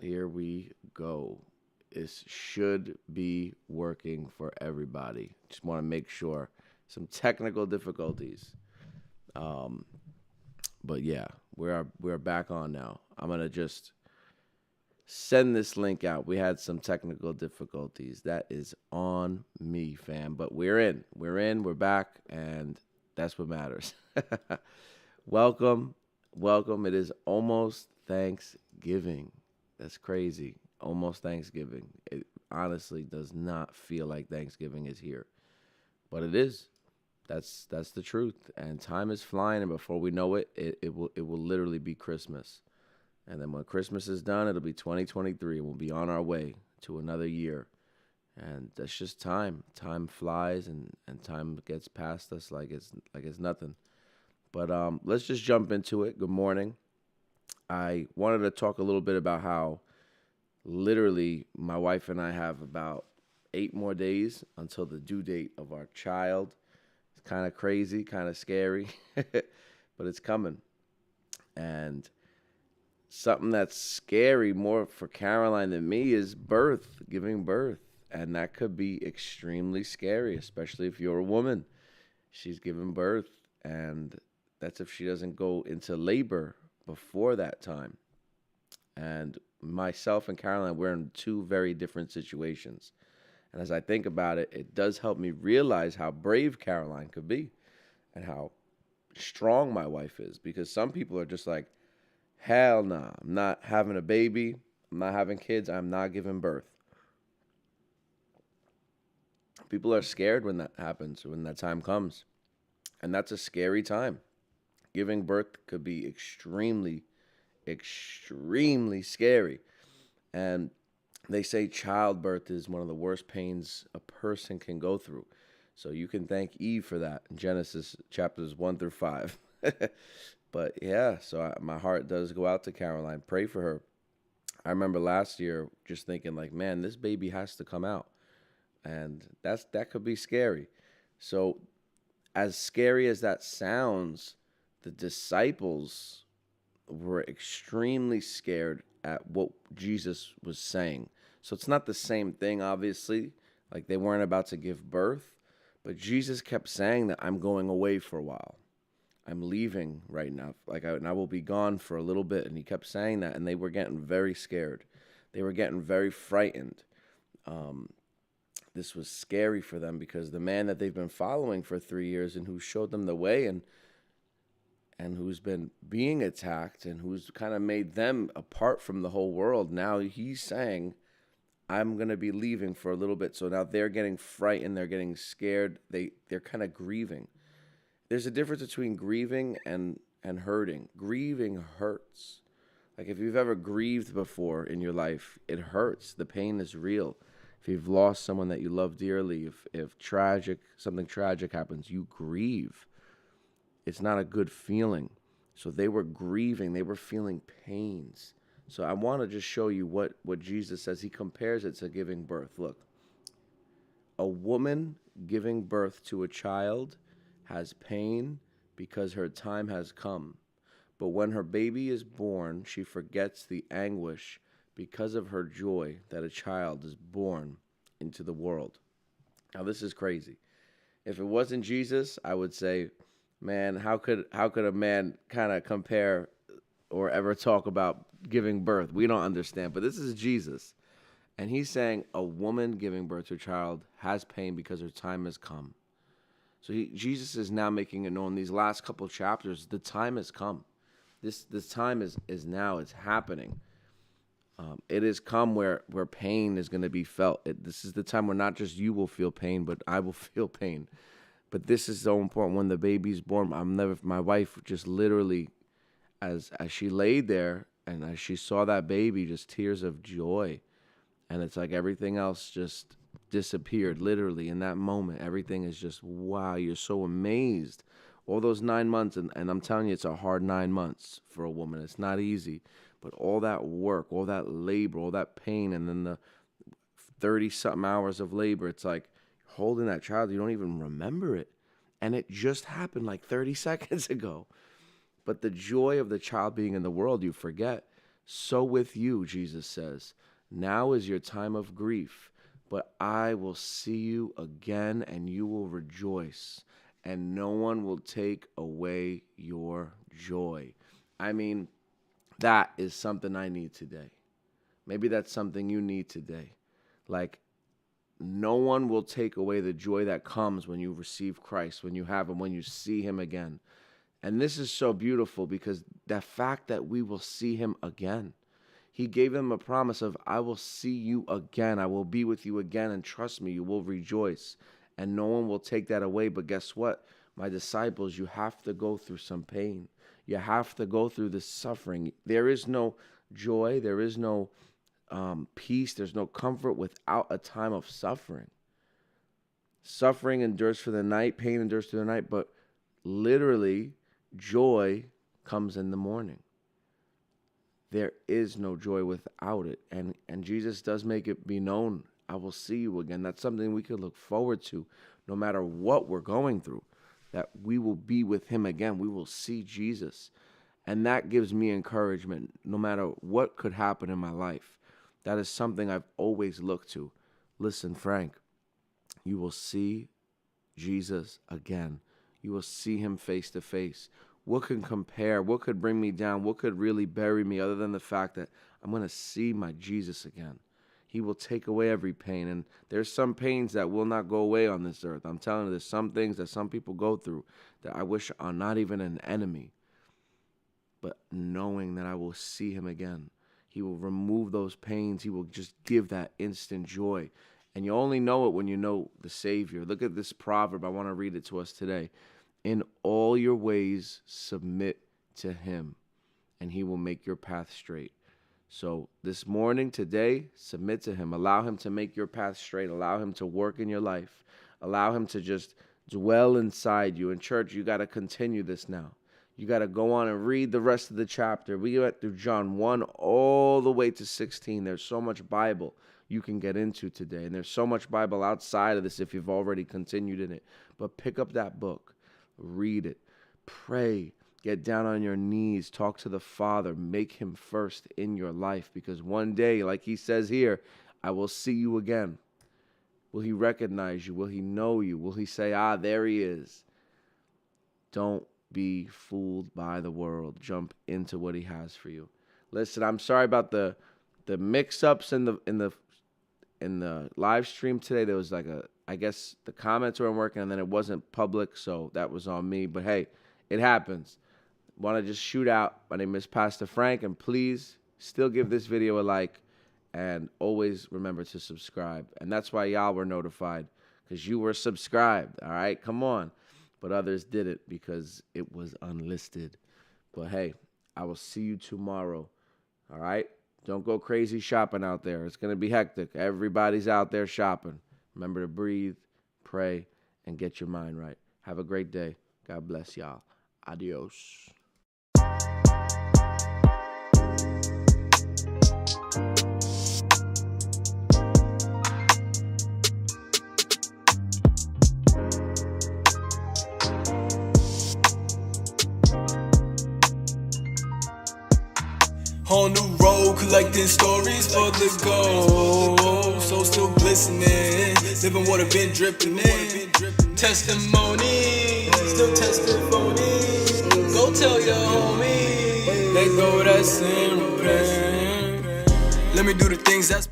Here we go. This should be working for everybody. Just want to make sure. Some technical difficulties. Um, but yeah, we're back on now. I'm gonna just send this link out. We had some technical difficulties. That is on me, fam. But we're in. We're in. We're back, and that's what matters. Welcome, welcome. It is almost Thanksgiving. That's crazy. Almost Thanksgiving. It honestly does not feel like Thanksgiving is here, but it is. That's the truth. And time is flying, and before we know it, it will literally be Christmas. And then when Christmas is done, it'll be 2023, and we'll be on our way to another year. And that's just time. Time flies, and time gets past us like it's nothing. But let's just jump into it. Good morning. I wanted to talk a little bit about how literally my wife and I have about 8 more days until the due date of our child. It's kind of crazy, kind of scary, but it's coming. And something that's scary more for Caroline than me is birth, giving birth. And that could be extremely scary, especially if you're a woman. She's giving birth, and that's if she doesn't go into labor before that time. And myself and Caroline, we're in two very different situations. And as I think about it, it does help me realize how brave Caroline could be and how strong my wife is. Because some people are just like, hell nah, I'm not having a baby. I'm not having kids. I'm not giving birth. People are scared when that happens, when that time comes. And that's a scary time. Giving birth could be extremely, extremely scary. And they say childbirth is one of the worst pains a person can go through. So you can thank Eve for that in Genesis chapters 1 through 5. But yeah, my heart does go out to Caroline. Pray for her. I remember last year just thinking like, man, this baby has to come out. And that could be scary. So as scary as that sounds, the disciples were extremely scared at what Jesus was saying. So it's not the same thing, obviously. Like they weren't about to give birth, but Jesus kept saying that I'm going away for a while. I'm leaving right now. And I will be gone for a little bit. And he kept saying that, and they were getting very scared. They were getting very frightened. Um, this was scary for them because the man that they've been following for 3 years and who showed them the way and who's been being attacked and who's kind of made them apart from the whole world. Now he's saying, I'm going to be leaving for a little bit. So now they're getting frightened. They're getting scared. They're kind of grieving. There's a difference between grieving and hurting. Grieving hurts. Like if you've ever grieved before in your life, it hurts. The pain is real. If you've lost someone that you love dearly, if something tragic happens, you grieve. It's not a good feeling. So they were grieving. They were feeling pains. So I want to just show you what Jesus says. He compares it to giving birth. Look, a woman giving birth to a child has pain because her time has come. But when her baby is born, she forgets the anguish because of her joy that a child is born into the world. Now this is crazy. If it wasn't Jesus, I would say, man, how could a man kind of compare or ever talk about giving birth? We don't understand. But this is Jesus. And he's saying a woman giving birth to a child has pain because her time has come. So Jesus is now making it known these last couple chapters, the time has come. This time is now. It's happening. It has come where pain is going to be felt. This is the time where not just you will feel pain, but I will feel pain. But this is so important. When the baby's born, my wife just literally, as she laid there and as she saw that baby, just tears of joy. And it's like everything else just disappeared, literally, in that moment. Everything is just, wow, you're so amazed. All those 9 months, and I'm telling you, it's a hard 9 months for a woman. It's not easy. But all that work, all that labor, all that pain, and then the 30-something hours of labor, it's like holding that child, you don't even remember it. And it just happened like 30 seconds ago. But the joy of the child being in the world, you forget. So with you, Jesus says, now is your time of grief, but I will see you again and you will rejoice, and no one will take away your joy. I mean, that is something I need today. Maybe that's something you need today. Like, no one will take away the joy that comes when you receive Christ, when you have him, when you see him again. And this is so beautiful because the fact that we will see him again. He gave them a promise of, I will see you again. I will be with you again. And trust me, you will rejoice. And no one will take that away. But guess what? My disciples, you have to go through some pain. You have to go through this suffering. There is no joy. There is no peace. There's no comfort without a time of suffering. Suffering endures for the night. Pain endures through the night. But literally, joy comes in the morning. There is no joy without it. And Jesus does make it be known, I will see you again. That's something we could look forward to no matter what we're going through, that we will be with him again. We will see Jesus. And that gives me encouragement no matter what could happen in my life. That is something I've always looked to. Listen, Frank, you will see Jesus again. You will see him face to face. What can compare? What could bring me down? What could really bury me other than the fact that I'm going to see my Jesus again? He will take away every pain. And there's some pains that will not go away on this earth. I'm telling you, there's some things that some people go through that I wish are not even an enemy. But knowing that I will see him again, he will remove those pains. He will just give that instant joy. And you only know it when you know the Savior. Look at this proverb. I want to read it to us today. In all your ways, submit to him, and he will make your path straight. So this morning, today, submit to him. Allow him to make your path straight. Allow him to work in your life. Allow him to just dwell inside you. In church, you got to continue this now. You got to go on and read the rest of the chapter. We went through John 1 all the way to 16. There's so much Bible you can get into today. And there's so much Bible outside of this if you've already continued in it. But pick up that book. Read it. Pray. Get down on your knees. Talk to the Father. Make him first in your life. Because one day, like he says here, I will see you again. Will he recognize you? Will he know you? Will he say, there he is? Don't be fooled by the world. Jump into what he has for you. Listen, I'm sorry about the mix-ups in the live stream today. There was I guess the comments weren't working and then it wasn't public, so that was on me. But hey, it happens. Want to just shoot out. My name is Pastor Frank, and please still give this video a like and always remember to subscribe. And that's why y'all were notified, because you were subscribed. All right, come on. But others did it because it was unlisted. But hey, I will see you tomorrow. All right? Don't go crazy shopping out there. It's going to be hectic. Everybody's out there shopping. Remember to breathe, pray, and get your mind right. Have a great day. God bless y'all. Adios. On the road, collecting stories for the gold. So still glistening, living what I've been dripping in. Testimony, still testimony. Go tell your homie, let go, that's in repair. Let me do the things that's